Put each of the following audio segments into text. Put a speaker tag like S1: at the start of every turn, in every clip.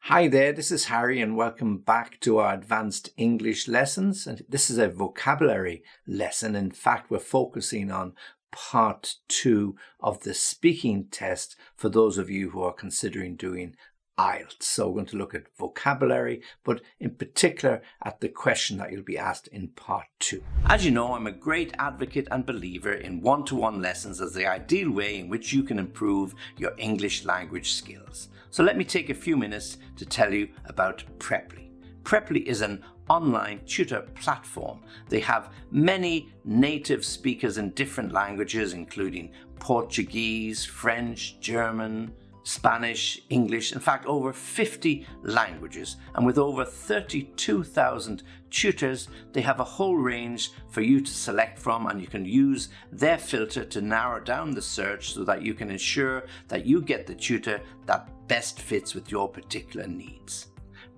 S1: Hi there, this is Harry and welcome back to our advanced English lessons. And this is a vocabulary lesson. In fact, we're focusing on part 2 of the speaking test for those of you who are considering doing IELTS. So we're going to look at vocabulary, but in particular at the question that you'll be asked in part 2. As you know, I'm a great advocate and believer in one-to-one lessons as the ideal way in which you can improve your English language skills. So let me take a few minutes to tell you about Preply. Preply is an online tutor platform. They have many native speakers in different languages, including Portuguese, French, German, Spanish, English, in fact over 50 languages. And with over 32,000 tutors, they have a whole range for you to select from, and you can use their filter to narrow down the search so that you can ensure that you get the tutor that best fits with your particular needs.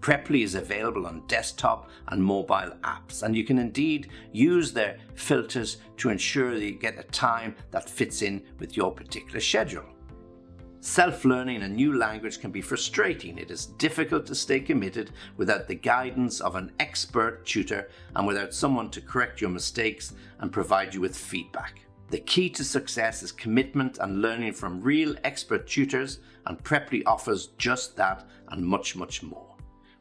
S1: Preply is available on desktop and mobile apps, and you can indeed use their filters to ensure that you get a time that fits in with your particular schedule. Self-learning a new language can be frustrating. It is difficult to stay committed without the guidance of an expert tutor and without someone to correct your mistakes and provide you with feedback. The key to success is commitment and learning from real expert tutors, and Preply offers just that and much, much more.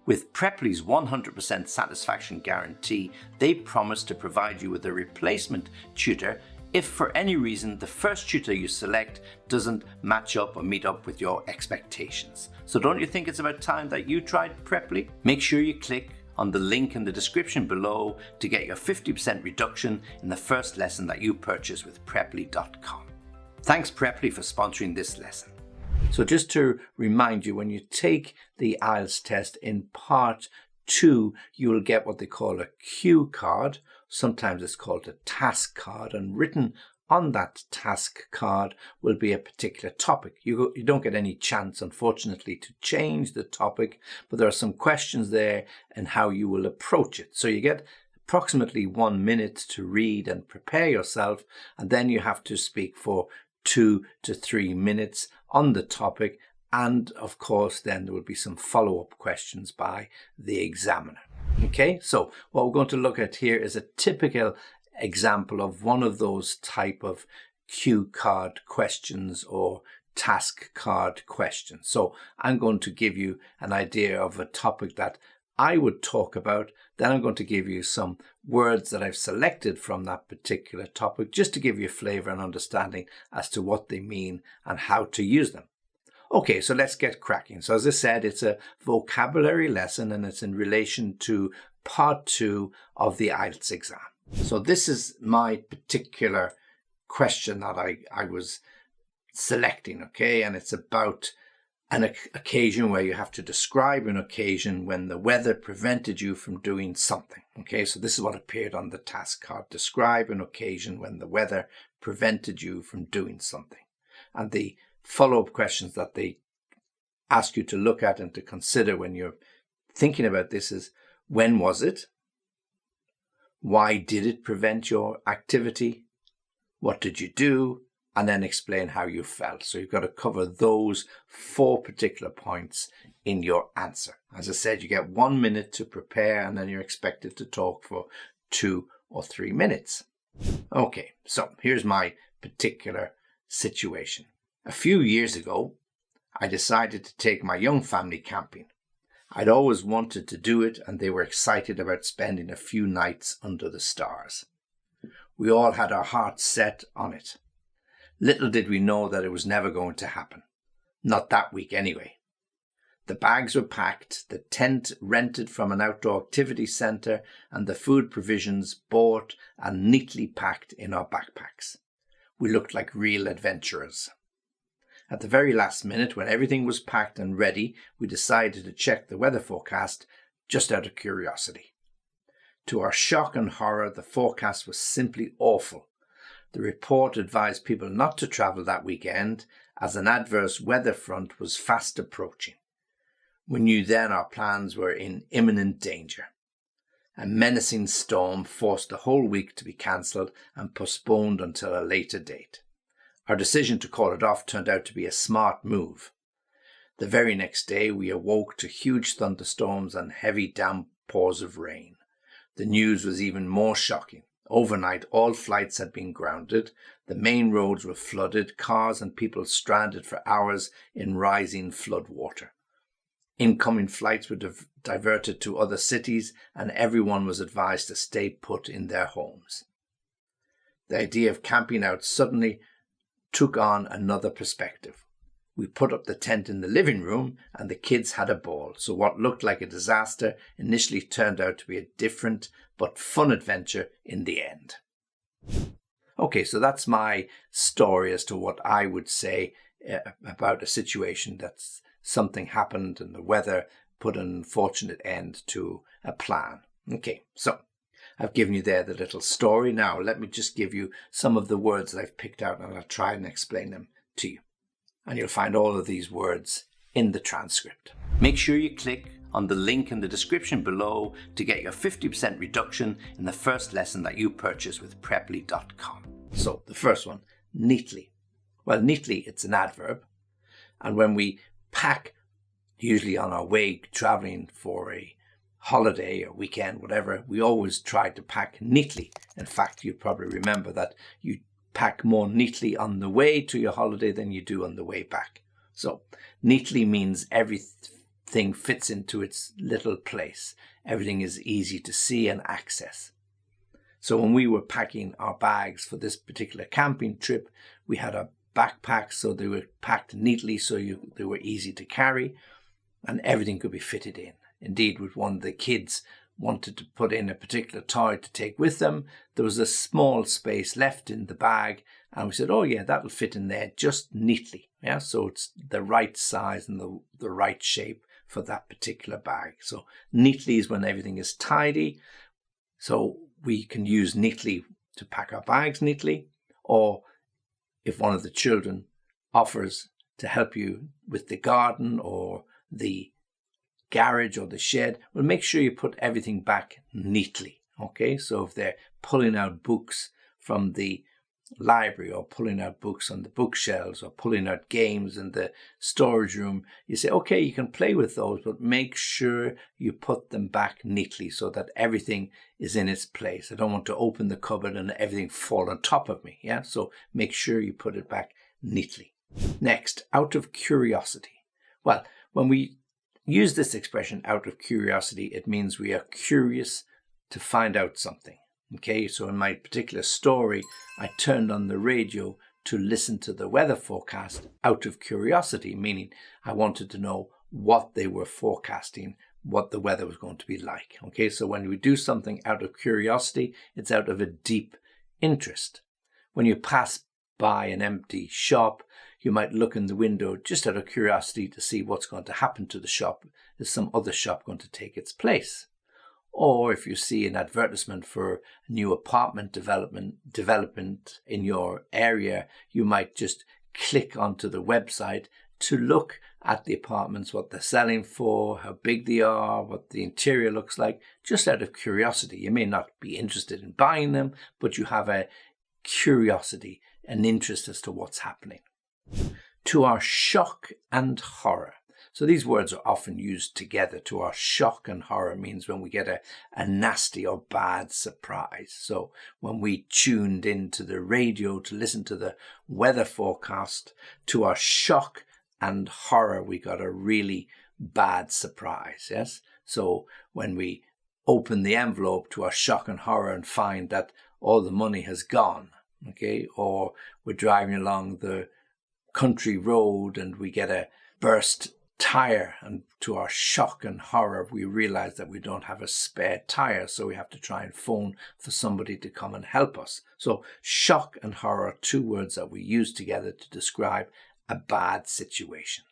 S1: With Preply's 100% satisfaction guarantee, they promise to provide you with a replacement tutor if for any reason the first tutor you select doesn't match up or meet up with your expectations. So don't you think it's about time that you tried Preply? Make sure you click on the link in the description below to get your 50% reduction in the first lesson that you purchase with Preply.com. Thanks Preply for sponsoring this lesson. So just to remind you, when you take the IELTS test in part 2, you will get what they call a cue card. Sometimes it's called a task card, and written on that task card will be a particular topic. You don't get any chance, unfortunately, to change the topic, but there are some questions there and how you will approach it. So you get approximately 1 minute to read and prepare yourself, and then you have to speak for 2 to 3 minutes on the topic. And of course, then there will be some follow-up questions by the examiner. Okay, so what we're going to look at here is a typical example of one of those type of cue card questions or task card questions. So I'm going to give you an idea of a topic that I would talk about. Then I'm going to give you some words that I've selected from that particular topic, just to give you a flavor and understanding as to what they mean and how to use them. Okay, so let's get cracking. So as I said, it's a vocabulary lesson and it's in relation to part 2 of the IELTS exam. So this is my particular question that I was selecting, okay? And it's about an occasion where you have to describe an occasion when the weather prevented you from doing something, okay? So this is what appeared on the task card. Describe an occasion when the weather prevented you from doing something. And the follow-up questions that they ask you to look at and to consider when you're thinking about this is, when was it? Why did it prevent your activity? What did you do? And then explain how you felt. So you've got to cover those 4 particular points in your answer. As I said, you get 1 minute to prepare, and then you're expected to talk for 2 or 3 minutes. Okay, so here's my particular situation. A few years ago, I decided to take my young family camping. I'd always wanted to do it, and they were excited about spending a few nights under the stars. We all had our hearts set on it. Little did we know that it was never going to happen. Not that week anyway. The bags were packed, the tent rented from an outdoor activity centre, and the food provisions bought and neatly packed in our backpacks. We looked like real adventurers. At the very last minute, when everything was packed and ready, we decided to check the weather forecast just out of curiosity. To our shock and horror, the forecast was simply awful. The report advised people not to travel that weekend as an adverse weather front was fast approaching. We knew then our plans were in imminent danger. A menacing storm forced the whole week to be cancelled and postponed until a later date. Our decision to call it off turned out to be a smart move. The very next day, we awoke to huge thunderstorms and heavy downpours of rain. The news was even more shocking. Overnight, all flights had been grounded. The main roads were flooded, cars and people stranded for hours in rising flood water. Incoming flights were diverted to other cities, and everyone was advised to stay put in their homes. The idea of camping out suddenly took on another perspective. We put up the tent in the living room and the kids had a ball. So what looked like a disaster initially turned out to be a different but fun adventure in the end. Okay, so that's my story as to what I would say about a situation that's something happened and the weather put an unfortunate end to a plan. Okay, so I've given you there the little story. Now let me just give you some of the words that I've picked out and I'll try and explain them to you. And you'll find all of these words in the transcript. Make sure you click on the link in the description below to get your 50% reduction in the first lesson that you purchase with Preply.com. So the first one, neatly. Well, neatly, it's an adverb. And when we pack, usually on our way traveling for a holiday or weekend, whatever, we always try to pack neatly. In fact, you probably remember that you pack more neatly on the way to your holiday than you do on the way back. So neatly means everything fits into its little place. Everything is easy to see and access. So when we were packing our bags for this particular camping trip, we had a backpack, so they were packed neatly so they were easy to carry and everything could be fitted in. Indeed, with one of the kids wanted to put in a particular toy to take with them, there was a small space left in the bag and we said, oh yeah, that'll fit in there just neatly. Yeah, so it's the right size and the right shape for that particular bag. So neatly is when everything is tidy. So we can use neatly to pack our bags neatly, or if one of the children offers to help you with the garden or the garage or the shed, well, make sure you put everything back neatly. Okay, so if they're pulling out books from the library or pulling out books on the bookshelves or pulling out games in the storage room, you say, okay, you can play with those, but make sure you put them back neatly so that everything is in its place. I don't want to open the cupboard and everything fall on top of me. Yeah, so make sure you put it back neatly. Next, out of curiosity. Well, when we use this expression out of curiosity, it means we are curious to find out something. Okay, so in my particular story, I turned on the radio to listen to the weather forecast out of curiosity, meaning I wanted to know what they were forecasting, what the weather was going to be like. Okay, so when we do something out of curiosity, it's out of a deep interest. When you pass by an empty shop, you might look in the window just out of curiosity to see what's going to happen to the shop. Is some other shop going to take its place? Or if you see an advertisement for a new apartment development in your area, you might just click onto the website to look at the apartments, what they're selling for, how big they are, what the interior looks like, just out of curiosity. You may not be interested in buying them, but you have a curiosity, an interest as to what's happening. To our shock and horror. So these words are often used together. To our shock and horror means when we get a nasty or bad surprise. So when we tuned into the radio to listen to the weather forecast, to our shock and horror, we got a really bad surprise. Yes. So when we open the envelope, to our shock and horror, and find that all the money has gone. Okay. Or we're driving along the country road and we get a burst tire, and to our shock and horror we realize that we don't have a spare tire, so we have to try and phone for somebody to come and help us. So shock and horror are two words that we use together to describe a bad situation.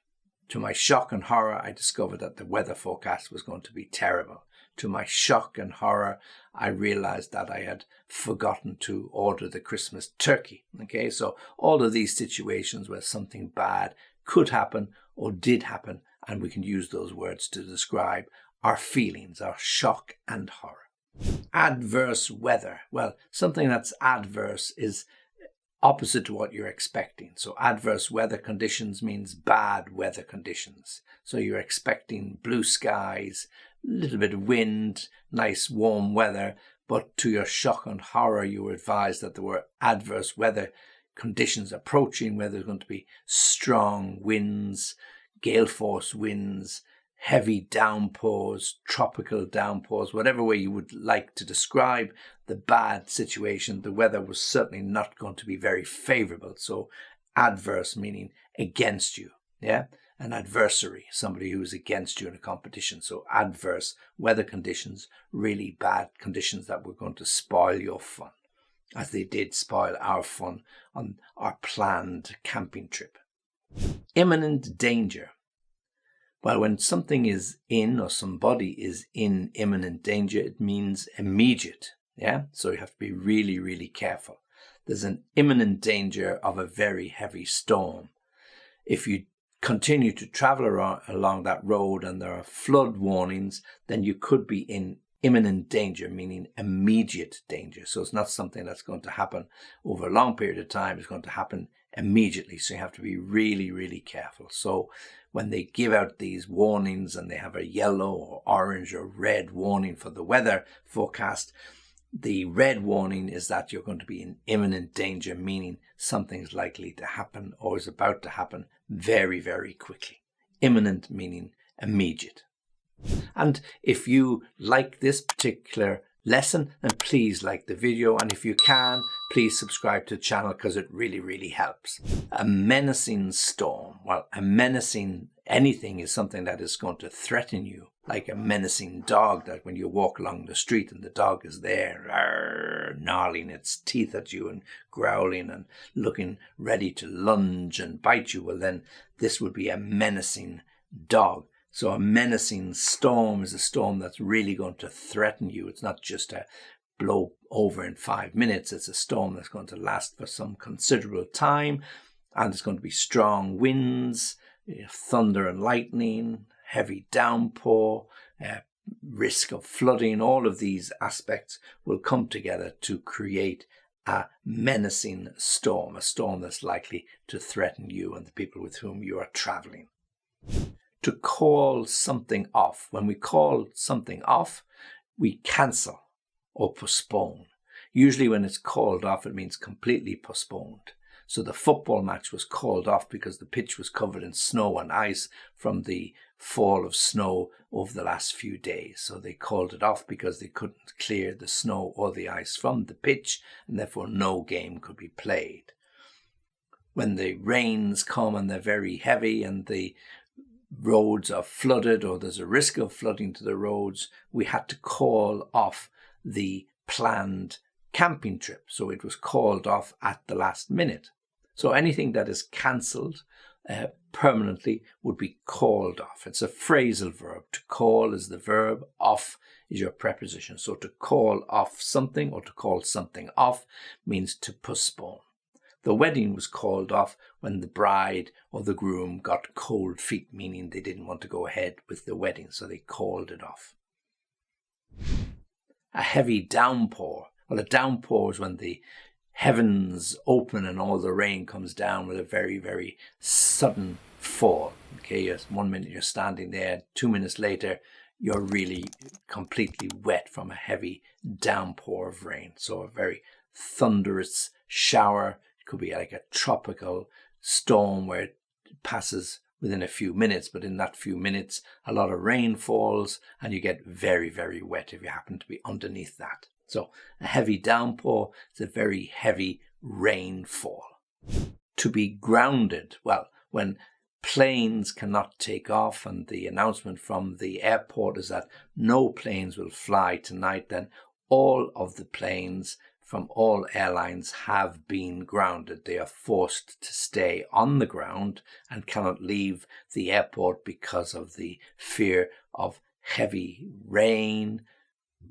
S1: To my shock and horror, I discovered that the weather forecast was going to be terrible. To my shock and horror, I realized that I had forgotten to order the Christmas turkey. Okay, so all of these situations where something bad could happen or did happen, and we can use those words to describe our feelings, our shock and horror. Adverse weather. Well, something that's adverse is opposite to what you're expecting. So adverse weather conditions means bad weather conditions. So you're expecting blue skies, a little bit of wind, nice warm weather, but to your shock and horror, you were advised that there were adverse weather conditions approaching, where there's going to be strong winds, gale force winds, heavy downpours, tropical downpours, whatever way you would like to describe the bad situation. The weather was certainly not going to be very favorable. So adverse meaning against you, yeah? An adversary, somebody who's against you in a competition. So adverse weather conditions, really bad conditions that were going to spoil your fun, as they did spoil our fun on our planned camping trip. Imminent danger. Well, when something is in, or somebody is in imminent danger, it means immediate. Yeah. So you have to be really, really careful. There's an imminent danger of a very heavy storm. If you continue to travel along that road and there are flood warnings, then you could be in imminent danger, meaning immediate danger. So it's not something that's going to happen over a long period of time. It's going to happen immediately. So you have to be really, really careful. So when they give out these warnings and they have a yellow or orange or red warning for the weather forecast, the red warning is that you're going to be in imminent danger, meaning something's likely to happen or is about to happen very, very quickly. Imminent meaning immediate. And if you like this particular lesson, then please like the video. And if you can, please subscribe to the channel, because it really, really helps. A menacing storm. Well, a menacing anything is something that is going to threaten you, like a menacing dog, that when you walk along the street and the dog is there, gnarling its teeth at you and growling and looking ready to lunge and bite you, well, then this would be a menacing dog. So a menacing storm is a storm that's really going to threaten you. It's not just a blow over in 5 minutes. It's a storm that's going to last for some considerable time. And it's going to be strong winds, thunder and lightning, heavy downpour, risk of flooding. All of these aspects will come together to create a menacing storm, a storm that's likely to threaten you and the people with whom you are traveling. To call something off. When we call something off, we cancel or postpone. Usually when it's called off, it means completely postponed. So the football match was called off because the pitch was covered in snow and ice from the fall of snow over the last few days. So they called it off because they couldn't clear the snow or the ice from the pitch, and therefore no game could be played. When the rains come and they're very heavy and the roads are flooded, or there's a risk of flooding to the roads, we had to call off the planned camping trip. So it was called off at the last minute. So anything that is cancelled permanently would be called off. It's a phrasal verb. To call is the verb, off is your preposition. So to call off something or to call something off means to postpone. The wedding was called off when the bride or the groom got cold feet, meaning they didn't want to go ahead with the wedding, so they called it off. A heavy downpour. Well, a downpour is when the heavens open and all the rain comes down with a very, very sudden fall. Okay, yes, 1 minute you're standing there, 2 minutes later, you're really completely wet from a heavy downpour of rain. So a very thunderous shower. Could be like a tropical storm where it passes within a few minutes, but in that few minutes, a lot of rain falls and you get very, very wet if you happen to be underneath that. So a heavy downpour is a very heavy rainfall. To be grounded. Well, when planes cannot take off and the announcement from the airport is that no planes will fly tonight, then all of the planes from all airlines have been grounded. They are forced to stay on the ground and cannot leave the airport because of the fear of heavy rain,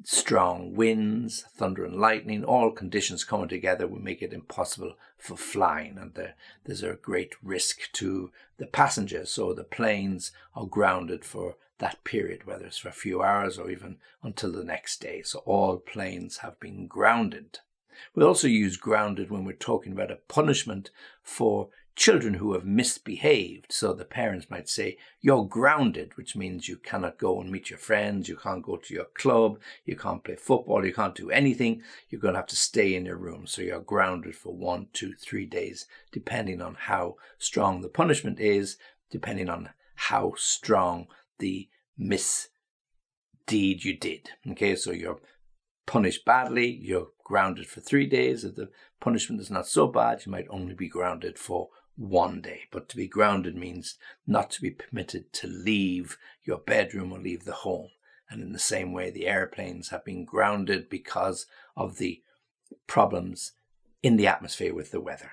S1: strong winds, thunder and lightning. All conditions coming together will make it impossible for flying, and there's a great risk to the passengers. So the planes are grounded for that period, whether it's for a few hours or even until the next day. So all planes have been grounded. We'll also use grounded when we're talking about a punishment for children who have misbehaved. So the parents might say, you're grounded, which means you cannot go and meet your friends, you can't go to your club, you can't play football, you can't do anything. You're going to have to stay in your room. So you're grounded for 1, 2, 3 days, depending on how strong the punishment is, depending on how strong the misdeed you did. Okay, so you're punished badly, you're grounded for 3 days. If the punishment is not so bad, you might only be grounded for 1 day. But to be grounded means not to be permitted to leave your bedroom or leave the home. And in the same way, the airplanes have been grounded because of the problems in the atmosphere with the weather.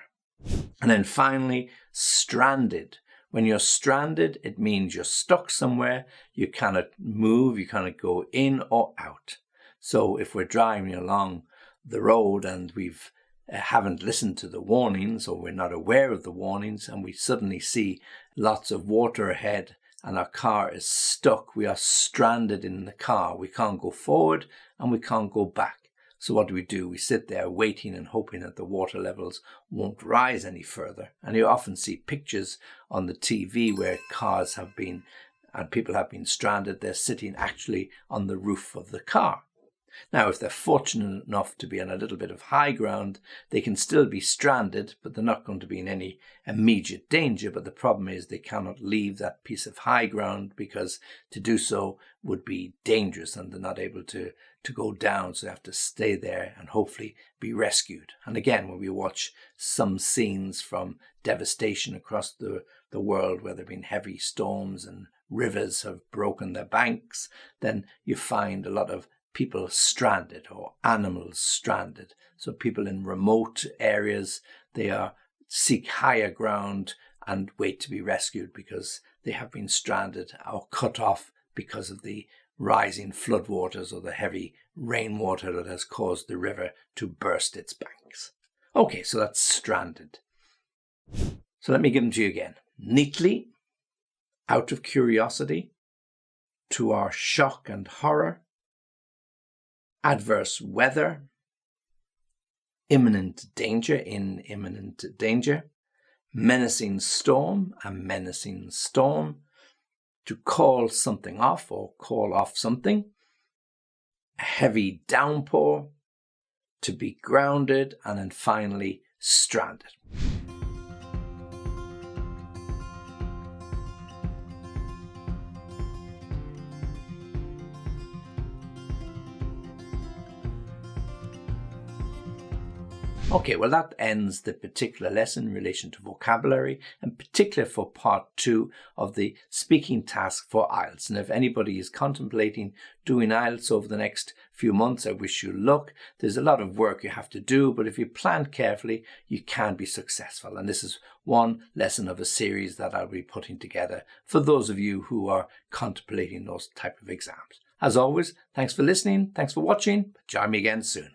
S1: And then finally, stranded. When you're stranded, it means you're stuck somewhere. You cannot move, you cannot go in or out. So if we're driving along the road and we've haven't listened to the warnings, or we're not aware of the warnings, and we suddenly see lots of water ahead and our car is stuck, we are stranded in the car. We can't go forward and we can't go back. So what do? We sit there waiting and hoping that the water levels won't rise any further. And you often see pictures on the TV where cars have been, and people have been stranded. They're sitting actually on the roof of the car. Now, if they're fortunate enough to be on a little bit of high ground, they can still be stranded, but they're not going to be in any immediate danger. But the problem is they cannot leave that piece of high ground, because to do so would be dangerous and they're not able to go down. So they have to stay there and hopefully be rescued. And again, when we watch some scenes from devastation across the world, where there have been heavy storms and rivers have broken their banks, then you find a lot of people stranded or animals stranded. So people in remote areas, they seek higher ground and wait to be rescued because they have been stranded or cut off because of the rising floodwaters or the heavy rainwater that has caused the river to burst its banks. Okay, so that's stranded. So let me give them to you again. Neatly, out of curiosity, to our shock and horror, adverse weather, imminent danger, in imminent danger, menacing storm, a menacing storm, to call something off or call off something, a heavy downpour, to be grounded, and then finally stranded. Okay, well, that ends the particular lesson in relation to vocabulary, and particularly for part 2 of the speaking task for IELTS. And if anybody is contemplating doing IELTS over the next few months, I wish you luck. There's a lot of work you have to do, but if you plan carefully, you can be successful. And this is one lesson of a series that I'll be putting together for those of you who are contemplating those type of exams. As always, thanks for listening, thanks for watching. Join me again soon.